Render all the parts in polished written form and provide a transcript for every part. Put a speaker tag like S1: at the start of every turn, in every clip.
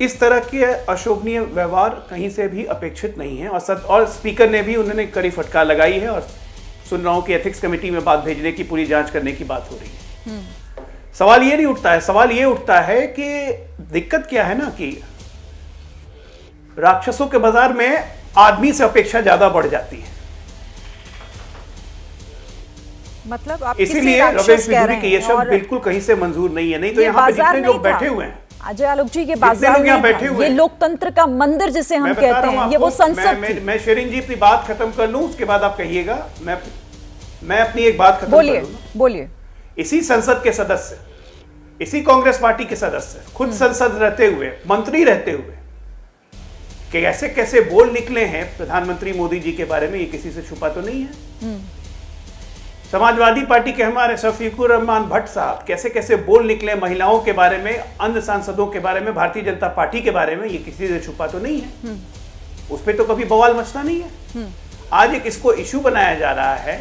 S1: इस तरह के अशोभनीय व्यवहार कहीं से भी अपेक्षित नहीं है और स्पीकर ने भी उन्होंने कड़ी फटकार लगाई है और सुन रहा हूं कि एथिक्स कमेटी में बात भेजने की, पूरी जांच करने की बात हो रही है। सवाल ये नहीं उठता है, सवाल ये उठता है कि दिक्कत क्या है ना कि राक्षसों के बाजार में आदमी से अपेक्षा ज्यादा बढ़ जाती है।
S2: मतलब आप
S1: इसीलिए रमेश बिधूरी के ये शब्द बिल्कुल कहीं से मंजूर नहीं है। नहीं तो यहाँ पे जितने लोग बैठे हुए हैं,
S2: अजय आलोक जी, ये बाजार नहीं था, ये लोकतंत्र का मंदिर जिसे हम कहते हैं, ये वो संसद थी।
S1: मैं शेरिन जी अपनी बात खत्म कर लूं, उसके बाद आप कहिएगा। मैं अपनी एक बात खत्म कर लूं।
S2: बोलिए।
S1: इसी संसद के सदस्य, इसी कांग्रेस पार्टी के सदस्य, खुद संसद रहते हुए, मंत्री रहते हुए, कि ऐसे कैसे बोल निकले हैं प्रधानमंत्री मोदी जी के बारे में, ये किसी से छुपा तो नहीं है। समाजवादी पार्टी के हमारे शफीकुर रहमान भट्ट साहब कैसे कैसे बोल निकले महिलाओं के बारे में, अन्य सांसदों के बारे में, भारतीय जनता पार्टी के बारे में, ये किसी से छुपा तो नहीं है। उस पर तो कभी बवाल मचता नहीं है। आज एक इसको इश्यू बनाया जा रहा है,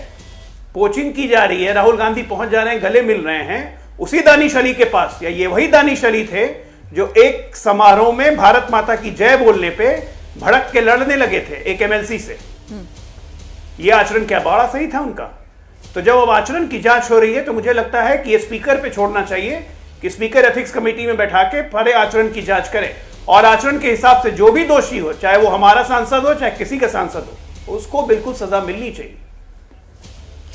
S1: पोचिंग की जा रही है, राहुल गांधी पहुंच जा रहे हैं, गले मिल रहे हैं उसी दानिश अली के पास, या ये वही दानिश अली थे जो एक समारोह में भारत माता की जय बोलने पे भड़क के लड़ने लगे थे एक एमएलसी से। ये आचरण क्या बड़ा सही था उनका? तो जब अब आचरण की जांच हो रही है तो मुझे लगता है कि ये स्पीकर पे छोड़ना चाहिए कि स्पीकर एथिक्स कमेटी में बैठा के पहले आचरण की जांच करे, और आचरण के हिसाब से जो भी दोषी हो, चाहे वो हमारा सांसद हो चाहे किसी का सांसद हो, उसको बिल्कुल सजा मिलनी चाहिए।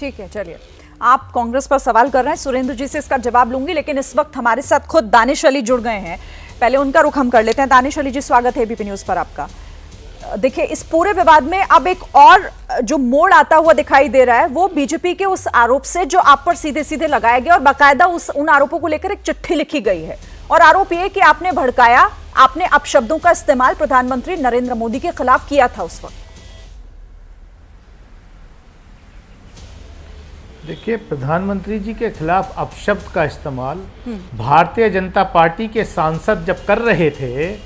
S2: ठीक है, चलिए, आप कांग्रेस पर सवाल कर रहे हैं, सुरेंद्र जी से इसका जवाब लूंगी, लेकिन इस वक्त हमारे साथ खुद दानिश अली जुड़ गए हैं। पहले उनका रुख हम कर लेते हैं। दानिश अली जी, स्वागत है एबीपी न्यूज पर आपका। देखिए, इस पूरे विवाद में अब एक और जो मोड़ आता हुआ दिखाई दे रहा है, वो बीजेपी के उस आरोप से जो आप पर सीधे सीधे लगाया गया, और बाकायदा उन आरोपों को लेकर एक चिट्ठी लिखी गई है, और आरोप यह कि आपने भड़काया, आपने अपशब्दों का इस्तेमाल प्रधानमंत्री नरेंद्र मोदी के खिलाफ किया था उस वक्त।
S3: देखिए, प्रधानमंत्री जी के खिलाफ अपशब्द का इस्तेमाल भारतीय जनता पार्टी के सांसद जब कर रहे थे,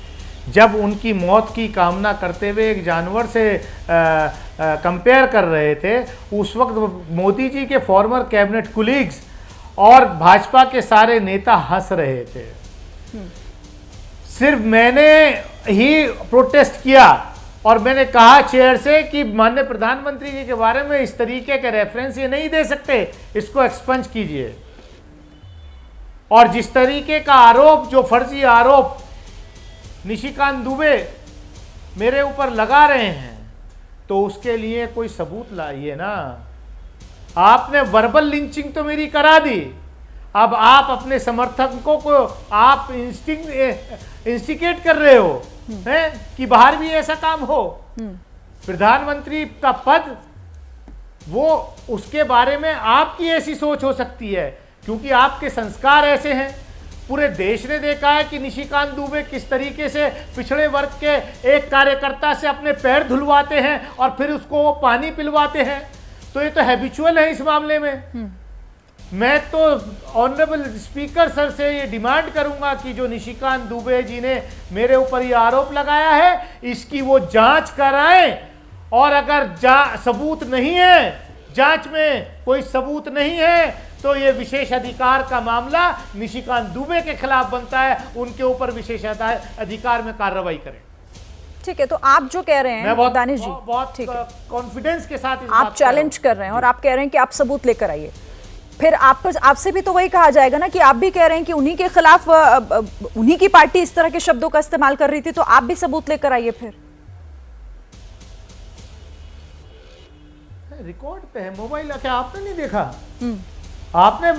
S3: जब उनकी मौत की कामना करते हुए एक जानवर से कंपेयर कर रहे थे, उस वक्त मोदी जी के फॉर्मर कैबिनेट कुलीग्स और भाजपा के सारे नेता हंस रहे थे। सिर्फ मैंने ही प्रोटेस्ट किया और मैंने कहा चेयर से कि माननीय प्रधानमंत्री जी के बारे में इस तरीके के रेफरेंस ये नहीं दे सकते, इसको एक्सपंज कीजिए। और जिस तरीके का आरोप, जो फर्जी आरोप निशिकांत दुबे मेरे ऊपर लगा रहे हैं, तो उसके लिए कोई सबूत लाइए ना। आपने वर्बल लिंचिंग तो मेरी करा दी, अब आप अपने समर्थकों को आप इंस्टिगेट कर रहे हो हैं कि बाहर भी ऐसा काम हो। प्रधानमंत्री का पद, वो उसके बारे में आपकी ऐसी सोच हो सकती है क्योंकि आपके संस्कार ऐसे हैं। पूरे देश ने देखा है कि निशिकांत दुबे किस तरीके से पिछड़े वर्ग के एक कार्यकर्ता से अपने पैर धुलवाते हैं और फिर उसको वो पानी पिलवाते हैं। तो ये तो हैबिचुअल है इस मामले में। मैं तो ऑनरेबल स्पीकर सर से ये डिमांड करूंगा कि जो निशिकांत दुबे जी ने मेरे ऊपर ये आरोप लगाया है, इसकी वो जांच कराएं, और अगर सबूत नहीं है, जांच में कोई सबूत नहीं है, तो ये विशेष अधिकार का मामला निशिकांत दुबे के खिलाफ बनता है, उनके ऊपर विशेष अधिकार में कार्रवाई करें।
S2: ठीक है, तो आप जो कह रहे हैं दानिश जी,
S3: बहुत कॉन्फिडेंस के साथ
S2: आप चैलेंज कर रहे हैं और आप कह रहे हैं कि आप सबूत लेकर आइए, फिर आपसे भी तो वही कहा जाएगा ना कि आप भी कह रहे हैं कि उन्हीं के खिलाफ उन्हीं की पार्टी इस तरह के शब्दों का इस्तेमाल कर रही थी, तो आप भी सबूत लेकर आइए। फिर
S3: रिकॉर्ड पे है मोबाइल, क्या आपने नहीं देखा? आपने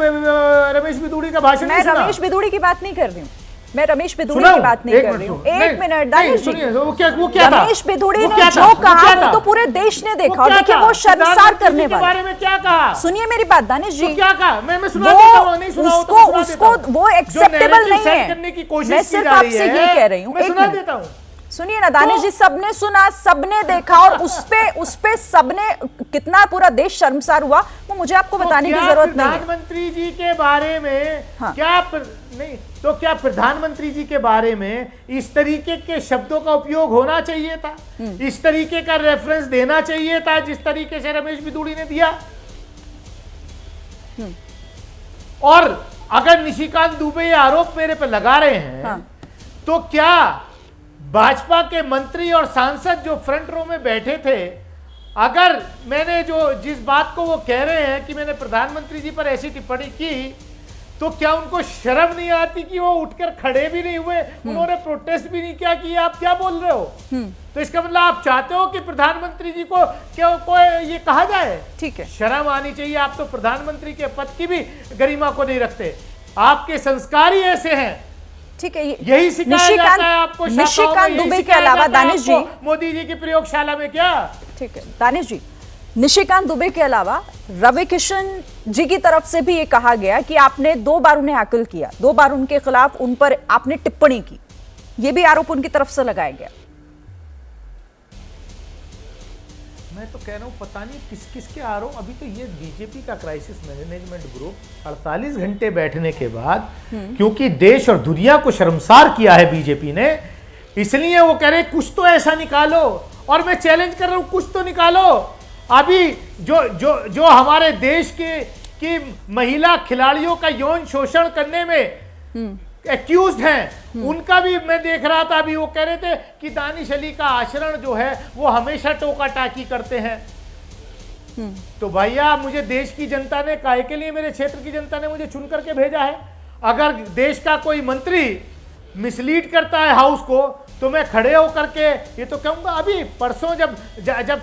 S3: रमेश बिधूड़ी का भाषण नहीं सुना?
S2: मैं रमेश बिधूड़ी की बात नहीं कर रही हूँ, मैं रमेश बिधूड़ी की बात नहीं कर रही हूँ। एक मिनट दानिश जी,
S3: वो क्या था?
S2: रमेश बिधूड़ी ने जो कहा वो तो पूरे देश ने देखा, और देखिए वो शर्मसार करने वाला।
S3: बारे में क्या कहा?
S2: सुनिए मेरी बात दानिश जी,
S3: क्या कहा? मैं सुना देता हूं, नहीं सुना हो तो
S2: उसको वो एक्सेप्टेबल नहीं है। मैं सिर्फ आपसे ये कह रही हूँ,
S3: मैं सुना देता हूँ।
S2: सुनिए ना दानिश जी, सबने सुना, सबने देखा, और उसपे सबने, कितना पूरा देश शर्मसार हुआ, वो मुझे आपको बताने की जरूरत नहीं है।
S3: प्रधानमंत्री जी के बारे में नहीं, तो क्या प्रधानमंत्री जी के बारे में इस तरीके के शब्दों का उपयोग होना चाहिए था? इस तरीके का रेफरेंस देना चाहिए था जिस तरीके से रमेश बिधूड़ी ने दिया? और अगर निशिकांत दुबे ये आरोप मेरे पे लगा रहे हैं, तो क्या भाजपा के मंत्री और सांसद जो फ्रंट रो में बैठे थे, अगर मैंने जिस बात को वो कह रहे हैं कि मैंने प्रधानमंत्री जी पर ऐसी टिप्पणी की, तो क्या उनको शर्म नहीं आती कि वो उठकर खड़े भी नहीं हुए, उन्होंने प्रोटेस्ट भी नहीं किया कि आप क्या बोल रहे हो? तो इसका मतलब आप चाहते हो कि प्रधानमंत्री जी को क्या कोई ये कहा जाए? ठीक है, शर्म आनी चाहिए। आप तो प्रधानमंत्री के पद की भी गरिमा को नहीं रखते, आपके संस्कार ही ऐसे हैं।
S2: ठीक है,
S3: यही सिखाया जाता है आपको
S2: निशिकांत दुबे के अलावा दानिश जी,
S3: मोदी जी की प्रयोगशाला में क्या?
S2: ठीक है दानिश जी, निशिकांत दुबे के अलावा रवि किशन जी की तरफ से भी ये कहा गया कि आपने 2 बार उन्हें हैकल किया, 2 बार उनके खिलाफ उन पर आपने टिप्पणी की, ये भी आरोप उनकी तरफ से लगाया गया।
S3: मैं तो कह रहा हूँ पता नहीं किस किस के आरोप। अभी तो ये बीजेपी का क्राइसिस मैनेजमेंट ग्रुप 48 घंटे बैठने के बाद, क्योंकि देश और दुनिया को शर्मसार किया है बीजेपी ने, इसलिए वो कह रहे कुछ तो ऐसा निकालो, और मैं चैलेंज कर रहा हूँ कुछ तो निकालो। अभी जो हमारे देश की महिला खिलाड़ियों का यौन शोषण करने में एक्यूज्ड हैं, उनका भी मैं देख रहा था। अभी वो कह रहे थे कि दानिश अली का आचरण जो है वो हमेशा टोका टाकी करते हैं। तो भैया, मुझे देश की जनता ने, काहे के लिए मेरे क्षेत्र की जनता ने मुझे चुन करके भेजा है? अगर देश का कोई मंत्री मिसलीड करता है हाउस को, तो मैं खड़े होकर के ये तो कहूंगा। अभी परसों जब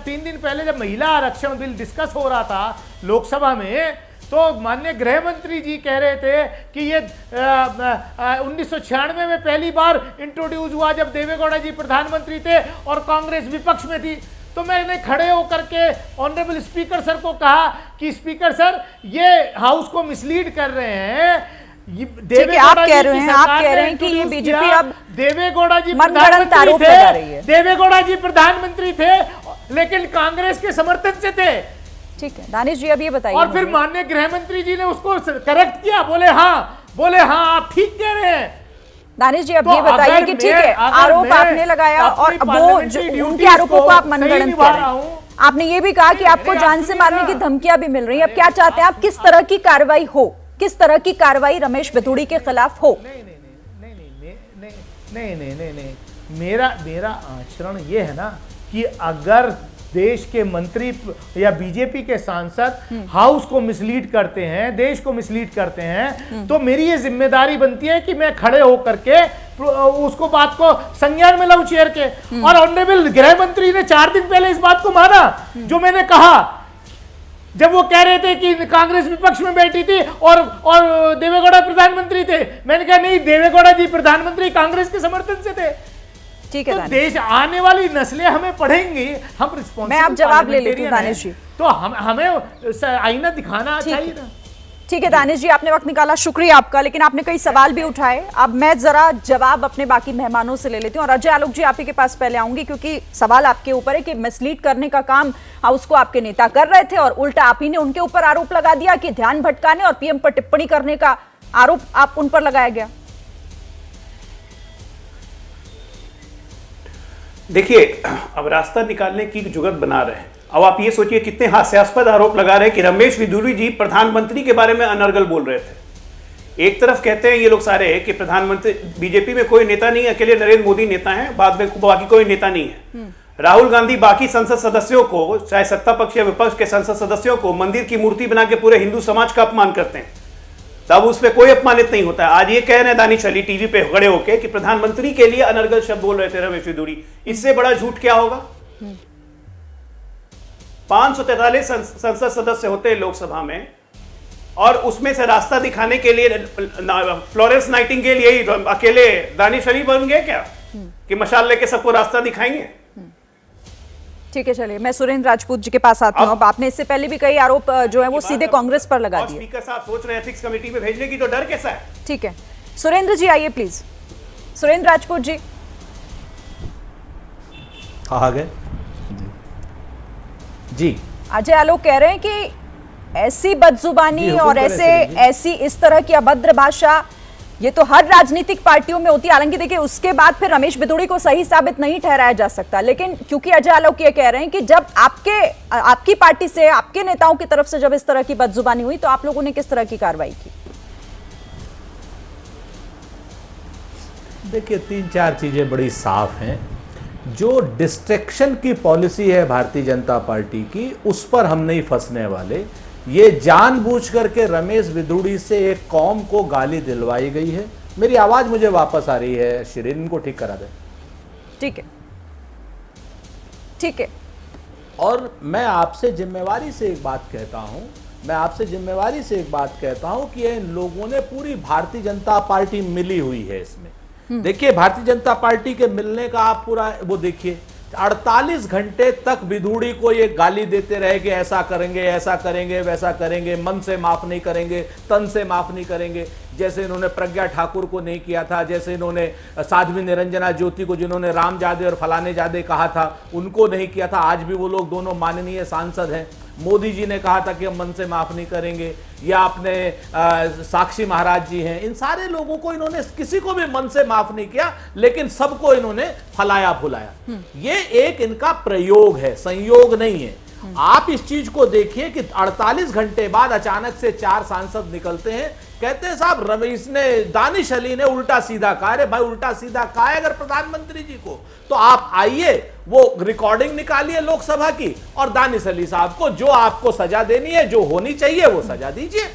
S3: 3 दिन पहले जब महिला आरक्षण बिल डिस्कस हो रहा था लोकसभा में, तो माननीय गृह मंत्री जी कह रहे थे कि ये 1996 में पहली बार इंट्रोड्यूस हुआ जब देवेगौड़ा जी प्रधानमंत्री थे और कांग्रेस विपक्ष में थी। तो मैंने खड़े होकर के ऑनरेबल स्पीकर सर को कहा कि स्पीकर सर, ये हाउस को मिसलीड कर रहे हैं।
S2: आप कह रहे हैं कि ये बीजेपी अब
S3: देवेगौड़ा जी
S2: मनगढ़ंत आरोप लगा रही है।
S3: देवेगौड़ा जी प्रधानमंत्री थे लेकिन कांग्रेस के समर्थन से थे।
S2: ठीक है दानिश जी, अब ये बताइए।
S3: और फिर माननीय गृह मंत्री जी ने उसको करेक्ट किया, बोले हाँ आप ठीक कह रहे हैं।
S2: दानिश जी, अब ये बताइए कि ठीक है, आरोप आपने लगाया और वो उनके आरोपों को आप मनगढ़ंत कर रहे हैं। आपने ये भी कहा कि आपको जान से मारने की धमकियां भी मिल रही हैं। अब क्या चाहते हैं आप? किस तरह की कार्रवाई हो, किस तरह की कार्रवाई रमेश बिधूड़ी के खिलाफ हो?
S3: नहीं, मेरा आचरण ये है ना कि अगर देश के मंत्री या बीजेपी के सांसद हाउस को मिसलीड करते हैं, देश को मिसलीड करते हैं, तो मेरी ये जिम्मेदारी बनती है कि मैं खड़े होकर के उसको बात को संज्ञान में लाऊं चेयर के। और ऑनरेबल गृह मंत्री ने 4 दिन पहले इस बात को माना जो मैंने कहा, जब वो कह रहे थे कि कांग्रेस विपक्ष में बैठी थी और देवेगौड़ा प्रधानमंत्री थे। मैंने कहा नहीं, देवेगौड़ा जी प्रधानमंत्री कांग्रेस के समर्थन से थे।
S2: ठीक है,
S3: तो देश आने वाली नस्लें हमें पढ़ेंगी, हम रिस्पॉन्सिबल।
S2: मैं आप जवाब ले लेती हूं दानिश जी,
S3: तो हमें आईना दिखाना चाहिए ना।
S2: ठीक है दानिश जी, आपने वक्त निकाला, शुक्रिया आपका। लेकिन आपने कई सवाल भी उठाए, अब मैं जरा जवाब अपने बाकी मेहमानों से ले लेती हूँ। और अजय आलोक जी, आप ही के पास पहले आऊंगी, क्योंकि सवाल आपके ऊपर है कि मिसलीड करने का काम हाउस को आपके नेता कर रहे थे और उल्टा आप ही ने उनके ऊपर आरोप लगा दिया कि ध्यान भटकाने और पीएम पर टिप्पणी करने का आरोप आप उन पर लगाया गया।
S1: देखिए, अब रास्ता निकालने की जुगत बना रहे हैं। अब आप ये सोचिए कितने हास्यास्पद आरोप लगा रहे हैं कि रमेश बिधूड़ी जी प्रधानमंत्री के बारे में अनर्गल बोल रहे थे। एक तरफ कहते हैं ये लोग सारे कि प्रधानमंत्री, बीजेपी में कोई नेता नहीं है, अकेले नरेंद्र मोदी नेता हैं, बाद में बाकी कोई नेता नहीं है। राहुल गांधी बाकी संसद सदस्यों को, चाहे सत्ता पक्ष या विपक्ष के संसद सदस्यों को, मंदिर की मूर्ति बना के पूरे हिंदू समाज का अपमान करते हैं, तब उस पर कोई अपमानित नहीं होता है। आज ये कह रहे हैं दानिश अली टीवी पे खड़े होके कि प्रधानमंत्री के लिए अनर्गल शब्द बोल रहे थे रमेश बिधूड़ी। इससे बड़ा झूठ क्या होगा? 543 संसद सदस्य होते हैं लोकसभा में, और उसमें से रास्ता दिखाने के लिए फ्लोरेंस नाइटिंगेल यही अकेले दानिश अली बन गए क्या कि मशाल लेके सबको रास्ता दिखाएंगे?
S2: ठीक है, चलिए मैं सुरेंद्र राजपूत जी के पास आती हूँ। अब आपने इससे पहले भी कई आरोप जो है वो सीधे कांग्रेस पर लगा दिए।
S1: स्पीकर साहब सोच रहे हैं एथिक्स कमेटी में भेजने की, तो डर कैसा है?
S2: ठीक है, सुरेंद्र जी आइए प्लीज। सुरेंद्र राजपूत जी।
S4: आ गए जी।
S2: अजय आलोक कह रहे हैं कि ऐसी बदजुबानी और ऐसी इस तरह की अभद्र भाषा ये तो हर राजनीतिक पार्टियों में होती है। हालांकि देखिए, उसके बाद फिर रमेश बिधूड़ी को सही साबित नहीं ठहराया जा सकता, लेकिन क्योंकि अजय आलोक ये कह रहे हैं कि जब आपकी पार्टी से, आपके नेताओं की तरफ से जब इस तरह की बदजुबानी हुई, तो आप लोगों ने किस तरह की कार्रवाई की?
S4: देखिए 3-4 चीज़ें बड़ी साफ हैं। जो डिस्ट्रैक्शन की पॉलिसी है भारतीय जनता पार्टी की, उस पर हम नहीं फंसने वाले। ये जानबूझ करके रमेश विदुड़ी से एक कौम को गाली दिलवाई गई है। मेरी आवाज़ मुझे वापस आ रही है, शिरीन को ठीक करा दे।
S2: ठीक है, ठीक है।
S4: और मैं आपसे जिम्मेवारी से एक बात कहता हूं, कि इन लोगों ने पूरी भारतीय जनता पार्टी मिली हुई है इसमें। देखिए भारतीय जनता पार्टी के मिलने का आप पूरा वो देखिए, 48 घंटे तक विधुड़ी को ये गाली देते रहे कि ऐसा करेंगे वैसा करेंगे, मन से माफ नहीं करेंगे, तन से माफ नहीं करेंगे। जैसे इन्होंने प्रज्ञा ठाकुर को नहीं किया था, जैसे इन्होंने साध्वी निरंजना ज्योति को, जिन्होंने राम जादे और फलाने जादे कहा था, उनको नहीं किया था। आज भी वो लोग दोनों माननीय सांसद हैं। मोदी जी ने कहा था कि हम मन से माफ नहीं करेंगे, या अपने साक्षी महाराज जी हैं। इन सारे लोगों को इन्होंने किसी को भी मन से माफ नहीं किया, लेकिन सबको इन्होंने फलाया फुलाया। ये एक इनका प्रयोग है, संयोग नहीं है। आप इस चीज को देखिए कि 48 घंटे बाद अचानक से 4 सांसद निकलते हैं, कहते हैं साहब रमेश ने, दानिश अली ने उल्टा सीधा कहा। अरे भाई उल्टा सीधा कहा है अगर प्रधानमंत्री जी को, तो आप आइए वो रिकॉर्डिंग निकालिए लोकसभा की, और दानिश अली साहब को जो आपको सजा देनी है, जो होनी चाहिए वो सजा दीजिए।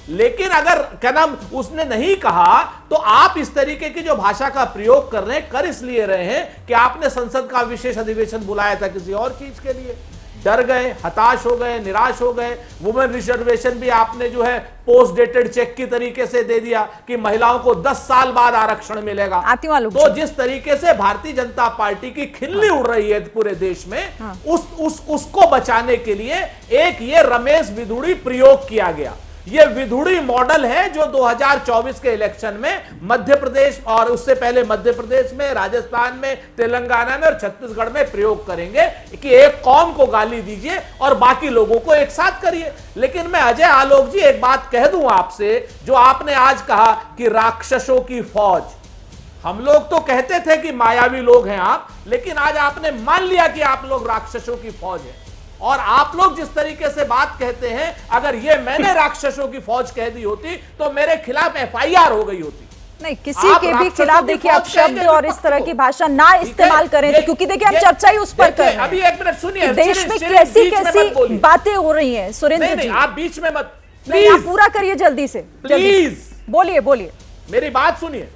S4: लेकिन अगर क्या नाम उसने नहीं कहा, तो आप इस तरीके की जो भाषा का प्रयोग कर रहे हैं, कर इसलिए रहे हैं कि आपने संसद का विशेष अधिवेशन बुलाया था किसी और चीज के लिए। डर गए, हताश हो गए, निराश हो गए। वुमेन रिजर्वेशन भी आपने जो है पोस्ट डेटेड चेक की तरीके से दे दिया कि महिलाओं को 10 साल बाद आरक्षण मिलेगा। तो जिस तरीके से भारतीय जनता पार्टी की खिल्ली उड़ रही है पूरे देश में, उसको बचाने के लिए एक ये रमेश विधुड़ी प्रयोग किया गया। ये विधुड़ी मॉडल है जो 2024 के इलेक्शन में मध्य प्रदेश, और उससे पहले मध्य प्रदेश में, राजस्थान में, तेलंगाना में और छत्तीसगढ़ में प्रयोग करेंगे कि एक कौम को गाली दीजिए और बाकी लोगों को एक साथ करिए। लेकिन मैं अजय आलोक जी एक बात कह दूं आपसे, जो आपने आज कहा कि राक्षसों की फौज, हम लोग तो कहते थे कि मायावी लोग हैं आप, लेकिन आज आपने मान लिया कि आप लोग राक्षसों की फौज हैं। और आप लोग जिस तरीके से बात कहते हैं, अगर ये मैंने राक्षसों की फौज कह दी होती तो मेरे खिलाफ FIR हो गई होती।
S2: नहीं, किसी के भी खिलाफ देखिए आप शब्द और इस तरह की भाषा ना इस्तेमाल करें, क्योंकि देखिए हम चर्चा ही उस पर कर रहे हैं।
S3: अभी एक मिनट सुनिए,
S2: देश में कैसी कैसी बातें हो रही हैं। सुरेंद्र जी
S3: आप बीच में मत,
S2: प्लीज आप पूरा करिए जल्दी से,
S3: प्लीज
S2: बोलिए
S3: मेरी बात सुनिए।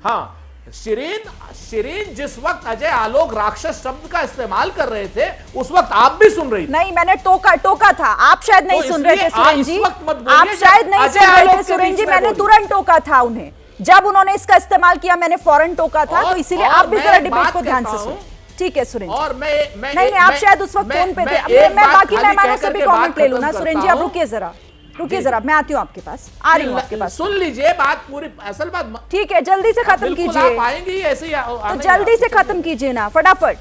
S3: हाँ, शिरीन जिस वक्त अजय आलोक राक्षस शब्द का इस्तेमाल कर रहे थे, उस वक्त आप भी सुन रही थी।
S2: नहीं, मैंने टोका था, आप शायद नहीं सुन रहे थे सुरेंद्र जी, आप शायद नहीं सुन रहे थे सुरेंद्र जी। मैंने तुरंत टोका था उन्हें, जब उन्होंने इसका इस्तेमाल किया मैंने फौरन टोका था। तो इसीलिए आप भी जरा डिबेट को ध्यान से सुनिए, ठीक है सुरेंद्र?
S3: और मैं
S2: नहीं, आप शायद उस वक्त फोन पे थे। मैं बाकी मेहमानों से भी कमेंट ले लूं ना। सुरेंद्र जी आप रुकिए जरा, मैं आती हूँ आपके पास, आ रही हूँ आपके पास।
S3: सुन लीजिए बात पूरी, असल बात
S2: ठीक है, जल्दी से खत्म कीजिए।
S3: आप आएंगे ऐसे ही,
S2: तो जल्दी से खत्म कीजिए ना, फटाफट।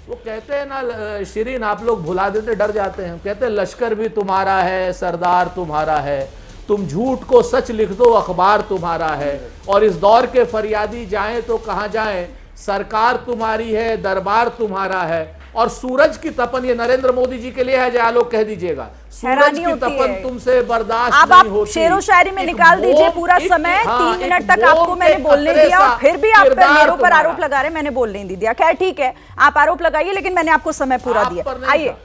S3: वो कहते हैं ना शिरीन, आप लोग भुला देते, डर जाते हैं। कहते हैं लश्कर भी तुम्हारा है, सरदार तुम्हारा है, तुम झूठ को सच लिख दो, अखबार तुम्हारा है, और इस दौर के फरियादी जाएं तो कहां जाएं, सरकार तुम्हारी है, दरबार तुम्हारा है, और सूरज की तपन, ये नरेंद्र मोदी जी के लिए है, जय आलोक कह दीजिएगा, सूरज की तपन तुमसे बर्दाश्त नहीं होती।
S2: शेरो शायरी में निकाल दीजिए पूरा समय। 3 मिनट तक आपको मैंने बोलने दिया और फिर भी आप मेरे ऊपर आरोप लगा रहे हैं, मैंने बोलने नहीं दिया। खैर ठीक है, आप आरोप लगाइए, लेकिन मैंने आपको समय पूरा दिया। आइए,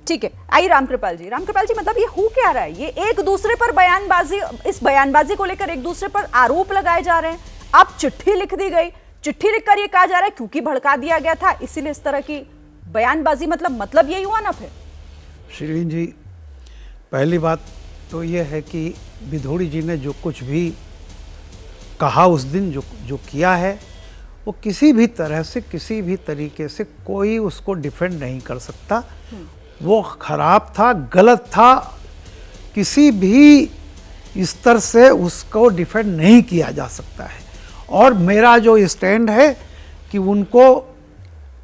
S2: ठीक है, आइए रामकृपाल जी। मतलब ये हो क्या रहा है? ये एक दूसरे पर बयानबाजी, इस बयानबाजी को लेकर एक दूसरे पर आरोप लगाए जा रहे हैं। अब चिट्ठी लिख दी गई, चिट्ठी लिखकर ये कहा जा रहा है क्योंकि भड़का दिया गया था, इसीलिए इस तरह की बयानबाजी। मतलब यही हुआ ना फिर?
S5: शिरीन जी, पहली बात तो ये है कि विधुड़ी जी ने जो कुछ भी कहा उस दिन, जो किया है, वो किसी भी तरह से, किसी भी तरीके से कोई उसको डिफेंड नहीं कर सकता। वो खराब था, गलत था, किसी भी स्तर से उसको डिफेंड नहीं किया जा सकता है। और मेरा जो स्टैंड है कि उनको,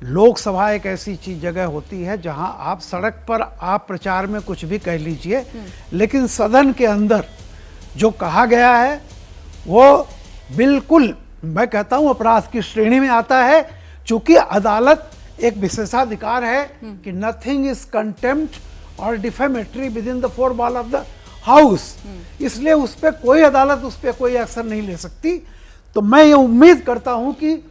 S5: लोकसभा एक ऐसी चीज जगह होती है जहां आप सड़क पर आप प्रचार में कुछ भी कह लीजिए, लेकिन सदन के अंदर जो कहा गया है वो बिल्कुल, मैं कहता हूं, अपराध की श्रेणी में आता है। चूंकि अदालत एक विशेषाधिकार है कि नथिंग इज कंटेम्प्ट और defamatory with in the four wall of the house, इसलिए उस पर कोई अदालत उस पर कोई एक्शन नहीं ले सकती। तो मैं ये उम्मीद करता हूं कि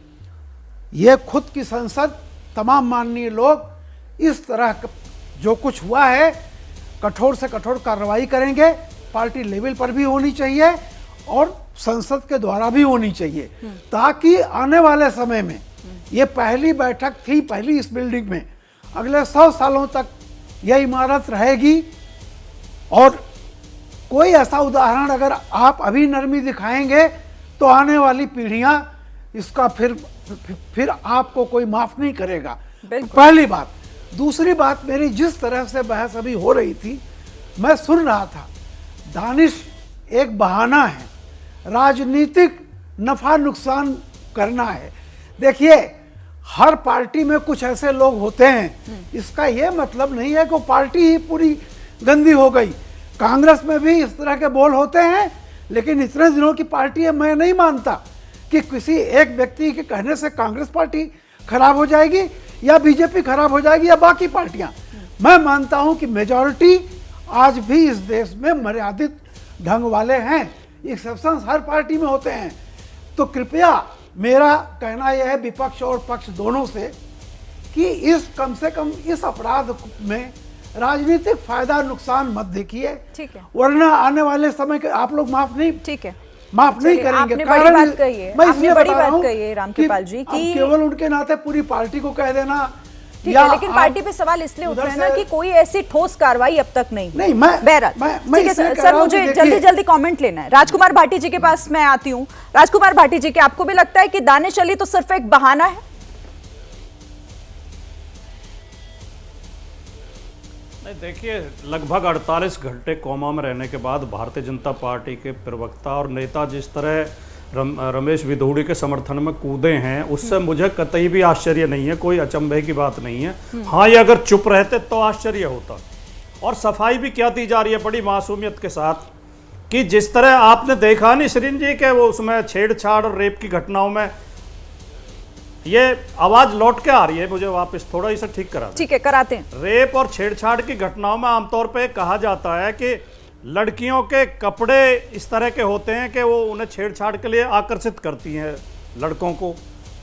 S5: ये खुद की संसद, तमाम माननीय लोग इस तरह जो कुछ हुआ है कठोर से कठोर कार्रवाई करेंगे। पार्टी लेवल पर भी होनी चाहिए और संसद के द्वारा भी होनी चाहिए, ताकि आने वाले समय में ये पहली बैठक थी, पहली इस बिल्डिंग में, अगले 100 सालों तक यह इमारत रहेगी। और कोई ऐसा उदाहरण अगर आप अभी नरमी दिखाएंगे तो आने वाली पीढ़ियां इसका फिर आपको कोई माफ नहीं करेगा। पहली बात। दूसरी बात, मेरी जिस तरह से बहस अभी हो रही थी, मैं सुन रहा था, दानिश एक बहाना है, राजनीतिक नफा नुकसान करना है। देखिए, हर पार्टी में कुछ ऐसे लोग होते हैं, इसका यह मतलब नहीं है कि पार्टी ही पूरी गंदी हो गई। कांग्रेस में भी इस तरह के बोल होते हैं, लेकिन इतने दिनों की पार्टी है, मैं नहीं मानता कि किसी एक व्यक्ति के कहने से कांग्रेस पार्टी खराब हो जाएगी या बीजेपी खराब हो जाएगी या बाकी पार्टियां। मैं मानता हूं कि मेजॉरिटी आज भी इस देश में मर्यादित ढंग वाले हैं, एक्सेप्शंस हर पार्टी में होते हैं। तो कृपया, मेरा कहना यह है विपक्ष और पक्ष दोनों से कि कम से कम इस अपराध में राजनीतिक फायदा नुकसान मत देखिए,
S2: ठीक है,
S5: वरना आने वाले समय के आप लोग माफ नहीं करेंगे।
S2: आपने बड़ी बात कही है, आपने बड़ी बात कही है रामकृपाल जी
S5: कि केवल उनके नाते पूरी पार्टी को कह देना,
S2: ठीक है, लेकिन पार्टी पे सवाल इसलिए उठ रहे हैं ना कि कोई ऐसी ठोस कार्रवाई अब तक नहीं। बहरहाल, ठीक है सर, मुझे जल्दी जल्दी कमेंट लेना है। राजकुमार भाटी जी के पास मैं आती हूँ। राजकुमार भाटी जी, क्या आपको भी लगता है कि दानिश अली तो सिर्फ एक बहाना है?
S6: नहीं, देखिए, लगभग 48 घंटे कोमा में रहने के बाद भारतीय जनता पार्टी के प्रवक्ता और नेता जिस तरह रमेश विधूड़ी के समर्थन में कूदे हैं, उससे मुझे कतई भी आश्चर्य नहीं है, कोई अचंभे की बात नहीं है। हाँ, ये अगर चुप रहते तो आश्चर्य होता। और सफाई भी क्या दी जा रही है बड़ी मासूमियत के साथ, कि जिस तरह आपने देखा नहीं श्रीन जी के वो उसमें छेड़छाड़ और रेप की घटनाओं में, ये आवाज लौट के आ रही है, मुझे वापस थोड़ा इसे ठीक करा।
S2: ठीक है, कराते हैं।
S6: रेप और छेड़छाड़ की घटनाओं में आमतौर पे कहा जाता है कि लड़कियों के कपड़े इस तरह के होते हैं कि वो उन्हें छेड़छाड़ के लिए आकर्षित करती हैं लड़कों को।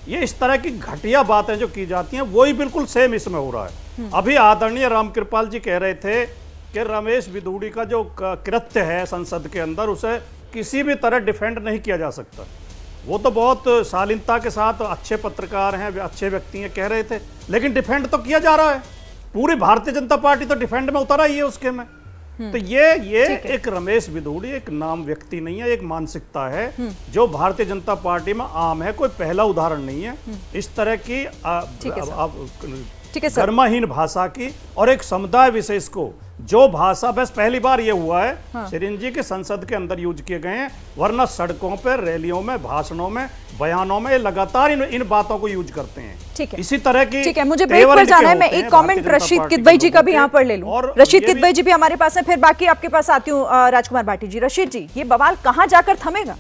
S6: ये इस तरह की घटिया बातें जो की जाती हैं, वही बिल्कुल सेम इसमें हो रहा है। अभी आदरणीय रामकृपाल जी कह रहे थे कि रमेश विधूड़ी का जो कृत्य है संसद के अंदर, उसे किसी भी तरह डिफेंड नहीं किया जा सकता। वो तो बहुत शालीनता के साथ अच्छे पत्रकार हैं, अच्छे व्यक्ति हैं, कह रहे थे, लेकिन डिफेंड तो किया जा रहा है। पूरी भारतीय जनता पार्टी तो डिफेंड में उतर आई है उसके में। तो ये एक रमेश विधूड़ी एक नाम व्यक्ति नहीं है, एक मानसिकता है जो भारतीय जनता पार्टी में आम है, कोई पहला उदाहरण नहीं है इस तरह की कर्महीन भाषा की। और एक समुदाय विशेष को जो भाषा, बस पहली बार ये हुआ है शिरीन जी के संसद के अंदर यूज किए गए हैं, वरना सड़कों पर, रैलियों में, भाषणों में, बयानों में लगातार इन बातों को यूज करते हैं।
S2: ठीक है,
S6: इसी तरह की।
S2: ठीक है, मुझे ब्रेक पर जाना है। मैं एक कमेंट रशीद किदवई जी का भी यहाँ पर ले लूं। रशीद किदवई जी भी हमारे पास है, फिर बाकी आपके पास आती हूँ राजकुमार भाटी जी। रशीद जी, ये बवाल कहाँ जाकर थमेगा?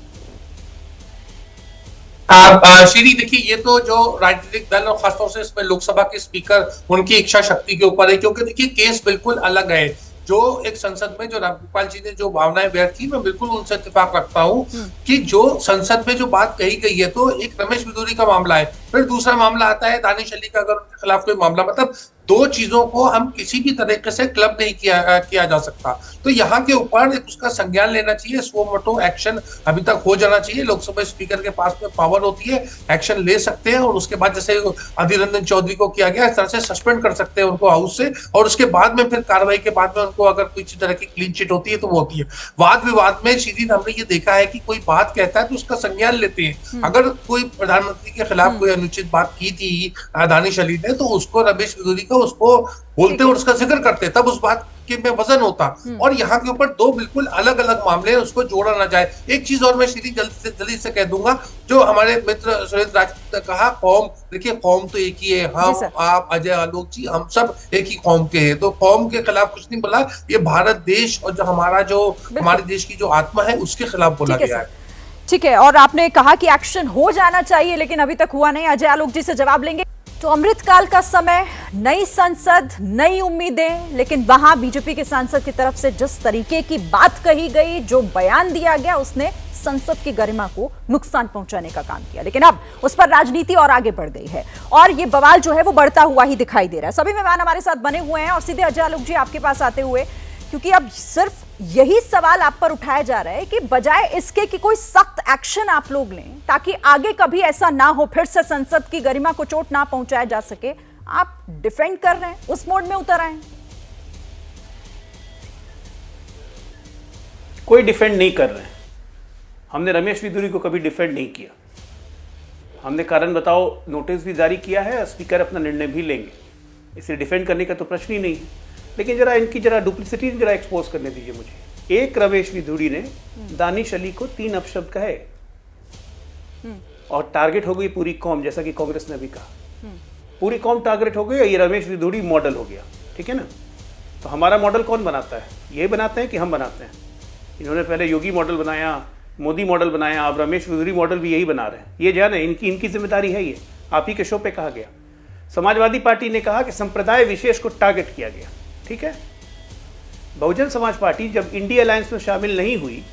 S7: श्री, देखिए, ये तो जो राजनीतिक दल और खासतौर से इसमें लोकसभा के स्पीकर, उनकी इच्छा शक्ति के ऊपर है, क्योंकि देखिए केस बिल्कुल अलग है। जो एक संसद में जो रामकृपाल जी ने जो भावनाएं व्यक्त की, मैं बिल्कुल उनसे इत्तेफाक रखता हूं कि जो संसद में जो बात कही गई है, तो एक रमेश विधूड़ी का मामला है, फिर दूसरा मामला आता है दानिश अली का, अगर उनके खिलाफ कोई मामला, मतलब दो चीजों को हम किसी भी तरीके से क्लब नहीं किया जा सकता। तो यहाँ के ऊपर एक उसका संज्ञान लेना चाहिए, स्व मोटो एक्शन अभी तक हो जाना चाहिए। लोकसभा स्पीकर के पास में पावर होती है, एक्शन ले सकते हैं, और उसके बाद जैसे अधीर रंजन चौधरी को किया गया, इस तरह से सस्पेंड कर सकते हैं उनको हाउस से, और उसके बाद में फिर कार्रवाई के बाद में उनको अगर कोई तरह की क्लीन चिट होती है तो वो होती है। वाद विवाद में श्री, हमने ये देखा है कि कोई बात कहता है तो उसका संज्ञान लेते हैं। अगर कोई प्रधानमंत्री के खिलाफ कोई अनुचित बात की थी दानिश अली ने, तो उसको रमेश विधूड़ी का उसको बोलते और उसका जिक्र करते, तब उस बात के में वजन होता। और यहाँ के ऊपर दो बिल्कुल अलग अलग मामले हैं, उसको जोड़ा ना जाए। एक चीज और मैं श्री जल्दी से कह दूंगा, जो हमारे मित्र सुरेंद्र राजपूत ने कहा, कौम, देखिए कौम तो एक ही है, हम, आप, अजय आलोक जी, हम सब एक ही कौम के हैं। तो कौम के खिलाफ कुछ नहीं बोला, ये भारत देश और जो हमारे देश की जो आत्मा है उसके खिलाफ बोला गया है।
S2: ठीक है, और आपने कहा कि एक्शन हो जाना चाहिए, लेकिन अभी तक हुआ नहीं। अजय आलोक जी से जवाब लेंगे। तो अमृतकाल का समय नई संसद, नई उम्मीदें, लेकिन वहां बीजेपी के सांसद की तरफ से जिस तरीके की बात कही गई, जो बयान दिया गया, उसने संसद की गरिमा को नुकसान पहुंचाने का काम किया। लेकिन अब उस पर राजनीति और आगे बढ़ गई है और ये बवाल जो है वो बढ़ता हुआ ही दिखाई दे रहा है। सभी मेहमान हमारे साथ बने हुए हैं और सीधे अजय आलोक जी आपके पास आते हुए, क्योंकि अब सिर्फ यही सवाल आप पर उठाया जा रहा है कि बजाय इसके कि कोई सख्त एक्शन आप लोग लें ताकि आगे कभी ऐसा ना हो, फिर से संसद की गरिमा को चोट ना पहुंचाया जा सके, आप डिफेंड कर रहे हैं, उस मोड में उतर आए।
S1: कोई डिफेंड नहीं कर रहे हैं। हमने रमेश विधुरी को कभी डिफेंड नहीं किया। हमने कारण बताओ नोटिस भी जारी किया है, स्पीकर अपना निर्णय भी लेंगे, इसे डिफेंड करने का तो प्रश्न ही नहीं है। लेकिन जरा इनकी जरा डुप्लिसिटी जरा एक्सपोज करने दीजिए मुझे। एक रमेश विधुरी ने दानिश अली को 3 अपशब्द कहे और टारगेट हो गई पूरी कौम, जैसा कि कांग्रेस ने भी कहा। पूरी कौम टारगेट हो गई और ये रमेश विधुरी मॉडल हो गया। ठीक है ना? तो हमारा मॉडल कौन बनाता है? ये बनाते हैं कि हम बनाते हैं? इन्होंने पहले योगी मॉडल बनाया, मोदी मॉडल बनाया, अब रमेश विधुरी मॉडल भी यही बना रहे हैं। ये जाने इनकी जिम्मेदारी है। ये आप ही के शो पे कहा गया। समाजवादी पार्टी ने कहा कि संप्रदाय विशेष को टारगेट किया गया। ठीक है? बहुजन समाज पार्टी जब इंडिया अलायंस में शामिल नहीं हुई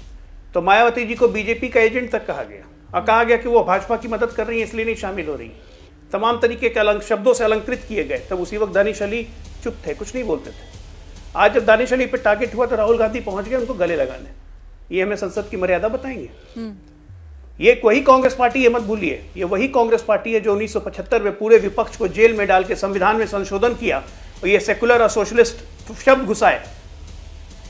S1: तो मायावती जी को बीजेपी का एजेंट तक कहा गया और कहा गया कि वो भाजपा की मदद कर रही है इसलिए नहीं शामिल हो रही। तमाम तरीके के शब्दों से अलंकृत किए गए। तब उसी वक्त दानिश अली चुप थे, कुछ नहीं बोलते थे। आज जब दानिश अली पे टारगेट हुआ तो राहुल गांधी पहुंच गए उनको गले लगाने। ये हमें संसद की मर्यादा बताएंगे? ये वही कांग्रेस पार्टी, ये मत भूलिए, ये वही कांग्रेस पार्टी है जो 1975 में पूरे विपक्ष को जेल में डाल के संविधान में संशोधन किया और ये सेकुलर और सोशलिस्ट शब्द घुसाए।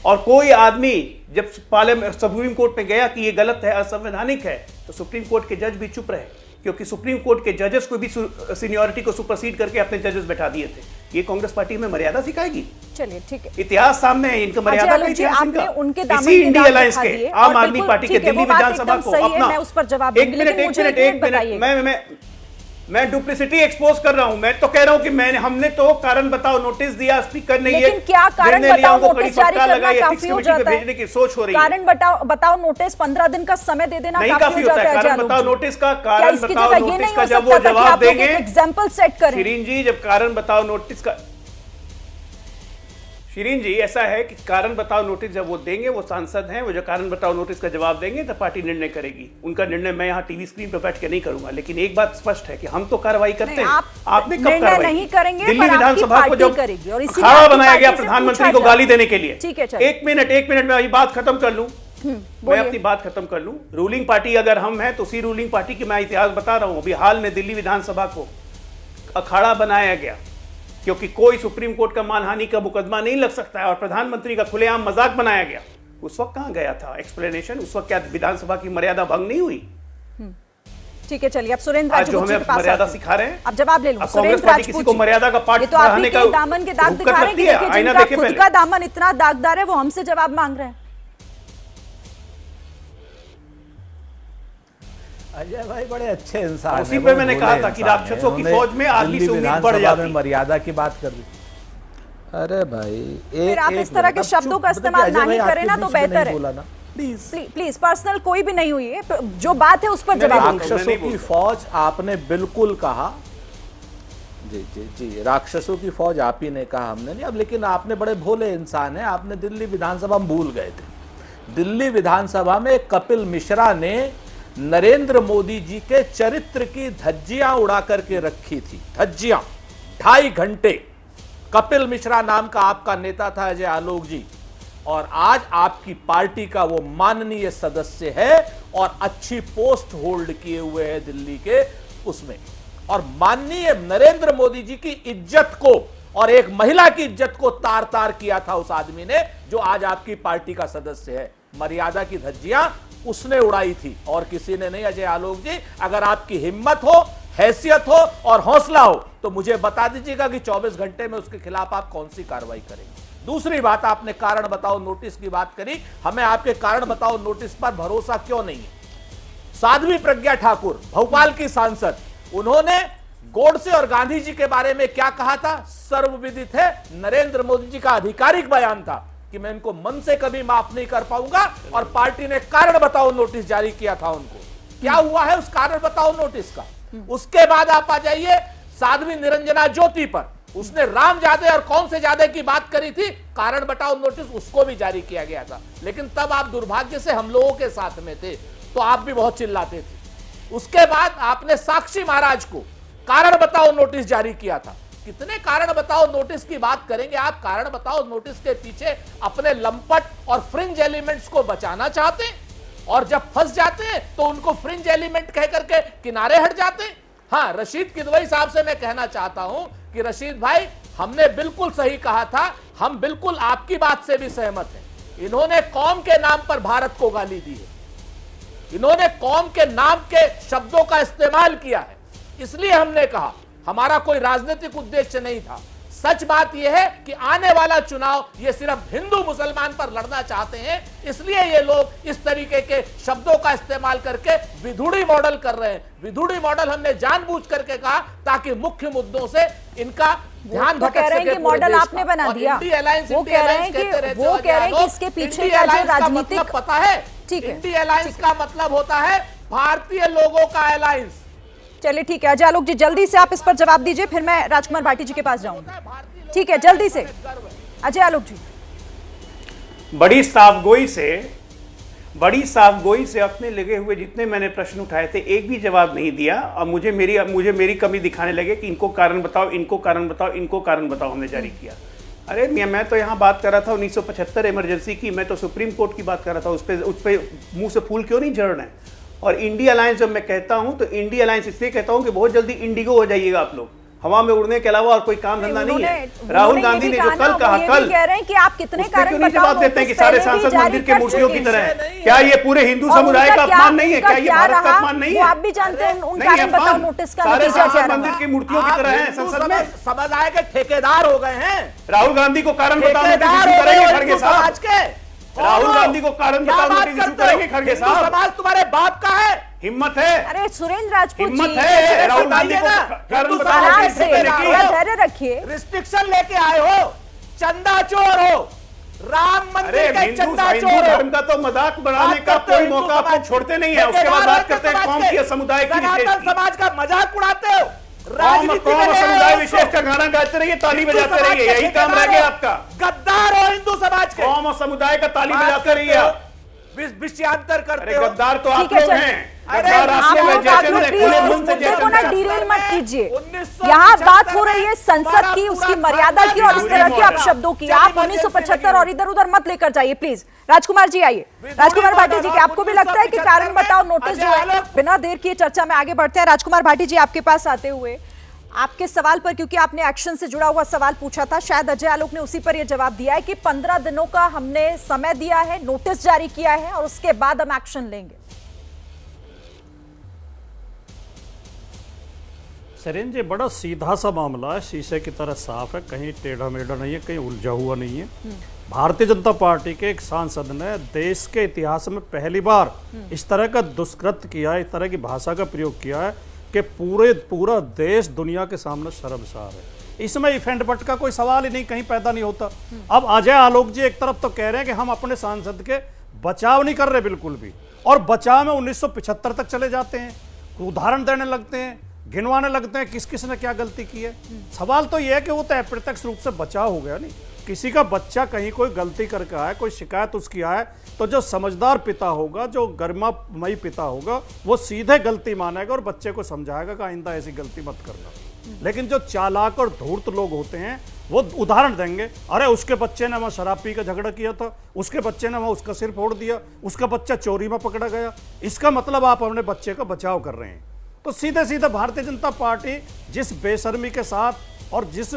S1: और कोई आदमी जब सुप्रीम कोर्ट में गया कि ये गलत है, असंवैधानिक है, तो सुप्रीम कोर्ट के जज भी चुप रहे, क्योंकि सुप्रीम कोर्ट के जजेस को भी सीनियरिटी को सुपरसीड करके अपने जजेस बैठा दिए थे। ये कांग्रेस पार्टी में मर्यादा सिखाएगी?
S2: चलिए ठीक है,
S1: इतिहास सामने है इनका, मर्यादा का इतिहास इनका।
S2: उनके
S1: इसी इंडिया अलायंस के आम आदमी पार्टी के दिल्ली विधानसभा को अपना
S2: मैं उस पर जवाब
S1: एक मिनट मैं डुप्लिसिटी एक्सपोज कर रहा हूं। मैं तो कह रहा हूं कि हमने तो कारण बताओ नोटिस दिया, स्पीकर ने ये
S2: क्या कारण बताओ नोटिस जारी करना काफी हो जाता है?
S1: भेजने की सोच हो रही है।
S2: कारण बताओ नोटिस 15 दिन का समय दे देना
S1: काफी हो जाता है। कारण बताओ नोटिस का, कारण बताओ नोटिस का जब वो जवाब देंगे,
S2: एग्जांपल सेट करें।
S1: शिरीन जी, जब कारण बताओ नोटिस का, शिरीन जी ऐसा है कि कारण बताओ नोटिस जब वो देंगे, वो सांसद हैं, वो जो कारण बताओ नोटिस का जवाब देंगे तो पार्टी निर्णय करेगी। उनका निर्णय मैं यहाँ टीवी स्क्रीन पर बैठ के नहीं करूंगा। लेकिन एक बात स्पष्ट है कि हम तो कार्रवाई करते हैं। आपने कब कार्रवाई
S2: नहीं करेंगे?
S1: दिल्ली विधानसभा को जब अखाड़ा बनाया गया प्रधानमंत्री को गाली देने के लिए। एक मिनट मैं ये बात खत्म कर लूं, मैं अपनी बात खत्म कर लूं। रूलिंग पार्टी अगर हम हैं तो उसी रूलिंग पार्टी की मैं इतिहास बता रहा हूं। अभी हाल में दिल्ली विधानसभा को अखाड़ा बनाया गया क्योंकि कोई सुप्रीम कोर्ट का मानहानि का मुकदमा नहीं लग सकता है और प्रधानमंत्री का खुलेआम मजाक बनाया गया। उस वक्त कहां गया था एक्सप्लेनेशन? उस वक्त क्या विधानसभा की मर्यादा भंग नहीं हुई?
S2: ठीक है, चलिए अब सुरेंद्र
S1: आज जो हमें मर्यादा सिखा रहे हैं,
S2: अब जवाब ले लूं।
S1: कांग्रेस पार्टी किसी को मर्यादा का पाठ पढ़ाने का
S2: दामन के दाग दिखा रहे हैं, जिनका खुद का दामन इतना दागदार है वो हमसे जवाब मांग रहे हैं।
S4: अजय भाई बड़े अच्छे इंसान हैं।
S1: उसी पे मैंने कहा था कि राक्षसों की फौज में आदमी से उम्मीद बढ़ जाती है।
S4: मर्यादा की बात कर दी। अरे भाई
S2: फिर आप इस तरह के शब्दों का इस्तेमाल नहीं करें ना तो बेहतर है। प्लीज पर्सनल कोई भी नहीं हुई है, जो बात है उस पर जवाब।
S4: राक्षसों की फौज आपने बिल्कुल कहा। जी जी जी, राक्षसों की फौज आप ही ने कहा, हमने नहीं। अब लेकिन आपने बड़े भोले इंसान हैं, आपने दिल्ली विधानसभा में भूल गए थे। दिल्ली विधानसभा में कपिल मिश्रा ने नरेंद्र मोदी जी के चरित्र की धज्जियां उड़ा करके रखी थी। धज्जियां 2.5 घंटे। कपिल मिश्रा नाम का आपका नेता था अजय आलोक जी, और आज आपकी पार्टी का वो माननीय सदस्य है और अच्छी पोस्ट होल्ड किए हुए है दिल्ली के उसमें। और माननीय नरेंद्र मोदी जी की इज्जत को और एक महिला की इज्जत को तार तार किया था उस आदमी ने, जो आज आपकी पार्टी का सदस्य है। मर्यादा की धज्जियां उसने उड़ाई थी और किसी ने नहीं। अजय आलोक जी, अगर आपकी हिम्मत हो, हैसियत हो और हौसला हो तो मुझे बता दीजिएगा कि 24 घंटे में उसके खिलाफ आप कौन सी कार्रवाई करेंगे। दूसरी बात, आपने कारण बताओ नोटिस की बात करी। हमें आपके कारण बताओ नोटिस पर भरोसा क्यों नहीं है? साध्वी प्रज्ञा ठाकुर, भोपाल की सांसद, उन्होंने गोडसे और गांधी जी के बारे में क्या कहा था? सर्वविदित है, नरेंद्र मोदी जी का आधिकारिक बयान था कि मैं इनको मन से कभी माफ नहीं कर पाऊंगा, और पार्टी ने कारण बताओ नोटिस जारी किया था उनको। क्या हुआ है उस कारण बताओ नोटिस का? उसके बाद आप आ जाइए साध्वी निरंजना ज्योति पर। उसने राम जादे और कौन से जादे की बात करी थी, कारण बताओ नोटिस उसको भी जारी किया गया था। लेकिन तब आप दुर्भाग्य से हम लोगों के साथ में थे, तो आप भी बहुत चिल्लाते थे। उसके बाद आपने साक्षी महाराज को कारण बताओ नोटिस जारी किया था। कितने कारण बताओ नोटिस की बात करेंगे आप? कारण बताओ नोटिस के पीछे अपने लंपट और फ्रिंज एलिमेंट्स को बचाना चाहते हैं, और जब फंस जाते हैं तो उनको फ्रिंज एलिमेंट कह करके किनारे हट जाते हैं। हाँ, रशीद किदवई साहब से मैं कहना चाहता हूं कि रशीद भाई, हमने बिल्कुल सही कहा था, हम बिल्कुल आपकी बात से भी सहमत हैं। इन्होंने कौम के नाम पर भारत को गाली दी है, इन्होंने कौम के नाम के शब्दों का इस्तेमाल किया है, इसलिए हमने कहा हमारा कोई राजनीतिक उद्देश्य नहीं था। सच बात यह है कि आने वाला चुनाव ये सिर्फ हिंदू मुसलमान पर लड़ना चाहते हैं, इसलिए ये लोग इस तरीके के शब्दों का इस्तेमाल करके विधुड़ी मॉडल कर रहे हैं। विधुड़ी मॉडल हमने जानबूझ करके कहा ताकि मुख्य मुद्दों से इनका ध्यान भटक
S2: कह रहे हैं
S4: सके।
S2: कि मॉडल आपने बना दिया, वो कह रहे हैं कि इसके पीछे का जो राजनीतिक
S4: पता है,
S2: ठीक है,
S4: इंडी अलायंस का मतलब होता है भारतीय लोगों का अलायंस।
S2: चलिए ठीक है, अजय आलोक जी जल्दी से आप इस पर जवाब दीजिए, फिर मैं राजकुमार भाटी जी के पास जाऊंगी। ठीक है, जल्दी से अजय आलोक जी।
S1: बड़ी साफगोई से अपने लगे हुए जितने मैंने प्रश्न उठाए थे, एक भी जवाब नहीं दिया। और मुझे मेरी कमी दिखाने लगे कि इनको कारण बताओ, इनको कारण बताओ, इनको कारण बताओ, हमने जारी किया। अरे मैं तो यहाँ बात कर रहा था 1975 इमरजेंसी की, मैं तो सुप्रीम कोर्ट की बात कर रहा था। उस पर मुंह से फूल क्यों नहीं झड़ रहे हैं? और इंडी अलायंस जब मैं कहता हूं तो इंडी अलायंस इसलिए कहता हूं कि बहुत जल्दी इंडिगो हो जाइएगा आप लोग, हवा में उड़ने के अलावा और कोई काम धंधा नहीं है। राहुल गांधी ने जो कल कहा, कल
S2: कह रहे हैं कि आप कितने कारण
S1: क्यों नहीं जवाब देते हैं कि सारे सांसद मंदिर के मूर्तियों की तरह है? क्या ये पूरे हिंदू समुदाय का अपमान नहीं है? क्या ये भारत का अपमान नहीं है?
S2: आप भी जानते हैं उन कारण बताओ नोटिस का नतीजा क्या रहा?
S1: मंदिर की मूर्तियों की तरह है संसद में।
S4: समझ आए कि ठेकेदार हो गए हैं।
S1: राहुल गांधी को कारण बताओ नोटिस करेंगे खड़गे साहब। राहुल गांधी को कारण बताओ नोटिस करेंगे खड़गे साहब।
S4: समाज तुम्हारे बाप का है,
S1: हिम्मत है।
S2: अरे सुरेंद्र राजपूत जी,
S1: हिम्मत है राहुल गांधी को कारण बताओ नोटिस करेंगे।
S2: धैर्य रखिए।
S4: रिस्ट्रिक्शन लेके आए हो, चंदा चोर हो, राम मंदिर के चंदा चोर हो।
S1: धर्म का तो मजाक बनाने का कोई मौका आप छोड़ते नहीं है। उसके बाद बात करते हैं कौम की समुदाय की,
S4: समाज का मजाक उड़ाते हो,
S1: कौम समुदाय विशेष का गाना गाते रहिए, ताली बजाते रहिए, यही काम रह गया आपका।
S4: गद्दार हो हिंदू समाज के,
S1: कौम और समुदाय का ताली बजाते रहिए आप।
S4: विषयांतर करते हो।
S1: गद्दार तो आप लोग हैं।
S2: डीरेल मत कीजिए। यहाँ बात हो रही है संसद की, उसकी मर्यादा की और इस तरह के अपशब्दों की। आप 1975 और इधर उधर मत लेकर जाइए प्लीज। राजकुमार जी आइए। राजकुमार भाटी जी, आपको भी लगता है कि कारण बताओ नोटिस जो है, बिना देर किए चर्चा में आगे बढ़ते हैं। राजकुमार भाटी जी, आपके पास आते हुए आपके सवाल पर, क्योंकि आपने एक्शन से जुड़ा हुआ सवाल पूछा था, शायद अजय आलोक ने उसी पर यह जवाब दिया है कि 15 दिनों का हमने समय दिया है, नोटिस जारी किया है और उसके बाद हम एक्शन लेंगे।
S6: सरेन जी, बड़ा सीधा सा मामला है, शीशे की तरह साफ है, कहीं टेढ़ा मेढ़ा नहीं है, कहीं उलझा हुआ नहीं है। भारतीय जनता पार्टी के एक सांसद ने देश के इतिहास में पहली बार इस तरह का दुष्कृत्य किया है, इस तरह की भाषा का प्रयोग किया है कि पूरा देश दुनिया के सामने शर्मसार है। इसमें इफेंट बट का कोई सवाल ही नहीं, कहीं पैदा नहीं होता। अब अजय आलोक जी एक तरफ तो कह रहे हैं कि हम अपने सांसद के बचाव नहीं कर रहे बिल्कुल भी, और बचाव में 1975 तक चले जाते हैं, उदाहरण देने लगते हैं, गिनवाने लगते हैं किस किस ने क्या गलती की है। सवाल तो यह है कि वो तो अप्रत्यक्ष रूप से बचाव हो गया। नहीं, किसी का बच्चा कहीं कोई गलती करके आए, कोई शिकायत उसकी आए, तो जो समझदार पिता होगा, जो गरिमामयी पिता होगा, वो सीधे गलती मानेगा और बच्चे को समझाएगा कि आइंदा ऐसी गलती मत करना। लेकिन जो चालाक और धूर्त लोग होते हैं वो उदाहरण देंगे, अरे उसके बच्चे ने वहां शराब पी का झगड़ा किया था, उसके बच्चे ने वहां उसका सिर फोड़ दिया, उसका बच्चा चोरी में पकड़ा गया, इसका मतलब आप अपने बच्चे का बचाव कर रहे हैं। तो सीधे सीधे भारतीय जनता पार्टी जिस बेशर्मी के साथ और जिस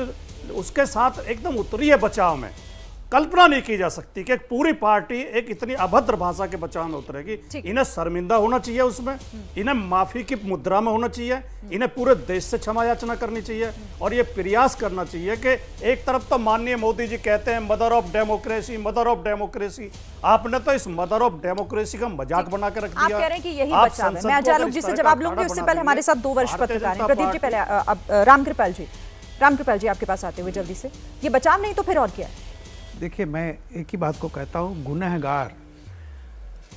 S6: उसके साथ एकदम उतरी है बचाव में, कल्पना नहीं की जा सकती कि एक पूरी पार्टी एक इतनी अभद्र भाषा के बचाव में उतरेगी। इन्हें शर्मिंदा होना चाहिए, उसमें इन्हें माफी की मुद्रा में होना चाहिए, इन्हें पूरे देश से क्षमा याचना करनी चाहिए और ये प्रयास करना चाहिए कि एक तरफ तो माननीय मोदी जी कहते हैं mother of democracy, mother of democracy, आपने तो इस मदर ऑफ डेमोक्रेसी का मजाक बना के रख दिया।
S2: आप कह रहे हैं कि यही बचाव है। मैं अजय आलोक जी से जवाब लूंगी, उससे पहले हमारे साथ 2 वरिष्ठ पत्रकार हैं। प्रदीप जी पहले, रामकृपाल जी आपके पास आते हुए जल्दी से, ये बचाव नहीं तो फिर और क्या है?
S5: देखिए, मैं एक ही बात को कहता हूं, गुनहगार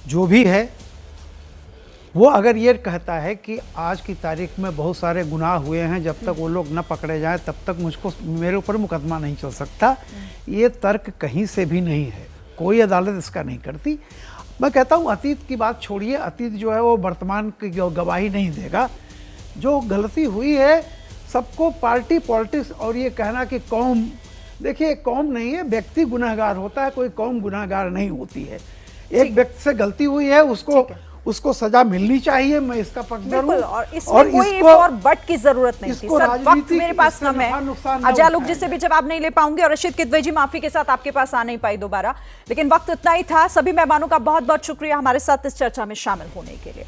S5: जो भी है वो अगर ये कहता है कि आज की तारीख में बहुत सारे गुनाह हुए हैं, जब तक वो लोग न पकड़े जाएं तब तक मुझको मेरे ऊपर मुकदमा नहीं चल सकता, ये तर्क कहीं से भी नहीं है, कोई अदालत इसका नहीं करती। मैं कहता हूँ अतीत की बात छोड़िए, अतीत जो है वो वर्तमान की गवाही नहीं देगा। जो गलती हुई है सबको पार्टी पॉलिटिक्स और ये कहना कि कौम, देखिए कौम नहीं है, व्यक्ति गुनहगार होता है, कोई कौम गुनहगार नहीं होती है। एक व्यक्ति से गलती हुई है, उसको सजा मिलनी चाहिए, मैं इसका पक्षधर हूं।
S2: और इसमें कोई इफ और बट की जरूरत नहीं थी सर। वक्त मेरे पास कम है, अजय लोग जिससे भी जवाब नहीं ले पाऊंगे, और रशीद किदवई जी माफी के साथ आपके पास आ नहीं पाई दोबारा, लेकिन वक्त इतना ही था। सभी मेहमानों का बहुत बहुत शुक्रिया हमारे साथ इस चर्चा में शामिल होने के लिए।